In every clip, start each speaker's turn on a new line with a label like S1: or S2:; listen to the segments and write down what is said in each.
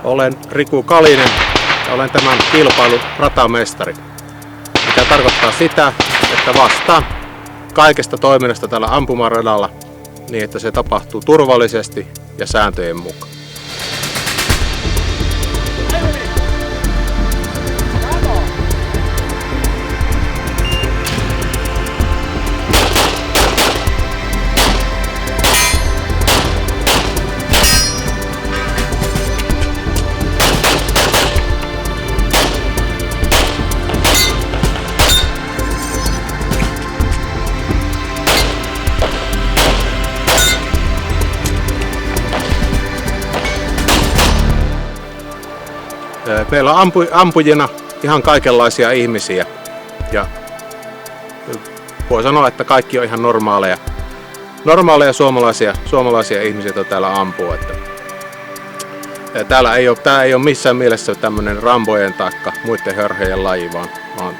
S1: Olen Riku Kalinen ja olen tämän kilpailun ratamestari, mikä tarkoittaa sitä, että vastaan kaikesta toiminnasta tällä ampumaradalla niin, että se tapahtuu turvallisesti ja sääntöjen mukaan. Meillä on ampujina ihan kaikenlaisia ihmisiä ja voi sanoa, että kaikki on ihan normaaleja suomalaisia ihmisiä, joita täällä ampuu. Tää ei ole missään mielessä tämmöinen Rambojen taikka muiden hörhöjen laji, vaan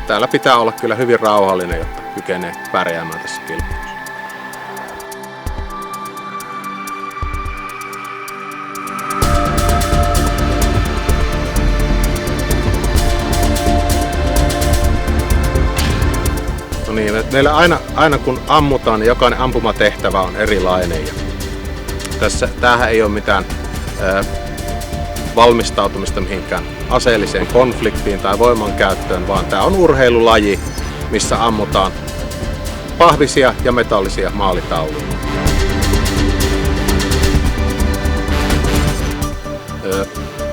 S1: täällä pitää olla kyllä hyvin rauhallinen, jotta kykenee pärjäämään tässä kilpailussa. Niin, meillä aina kun ammutaan, niin jokainen ampumatehtävä on erilainen. Ja tämähän ei ole mitään valmistautumista mihinkään aseelliseen konfliktiin tai voimankäyttöön, vaan tämä on urheilulaji, missä ammutaan pahvisia ja metallisia maalitauluja.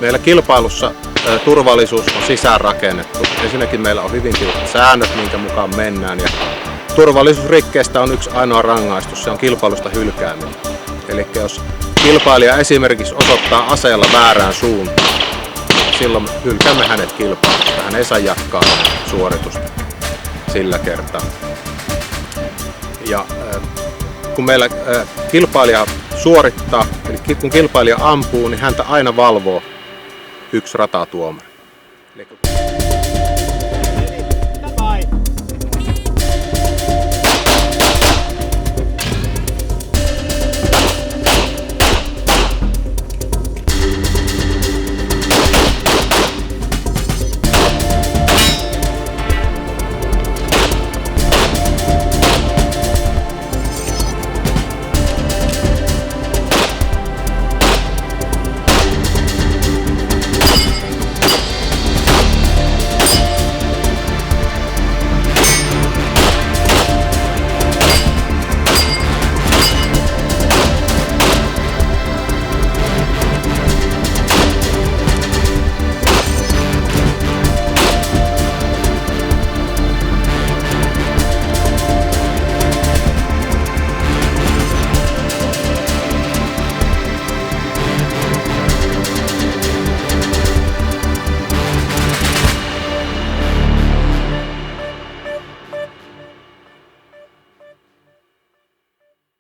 S1: Meillä kilpailussa turvallisuus on sisäänrakennettu. Ensinnäkin meillä on hyvin tiukat säännöt, minkä mukaan mennään. Ja turvallisuusrikkeestä on yksi ainoa rangaistus, se on kilpailusta hylkääminen. Eli jos kilpailija esimerkiksi osoittaa aseella väärään suuntaan, silloin hylkäämme hänet kilpailusta. Hän ei saa jatkaa suoritusta sillä kertaa. Ja kun meillä kilpailija suorittaa, eli kun kilpailija ampuu, niin häntä aina valvoo yksi ratatuomari.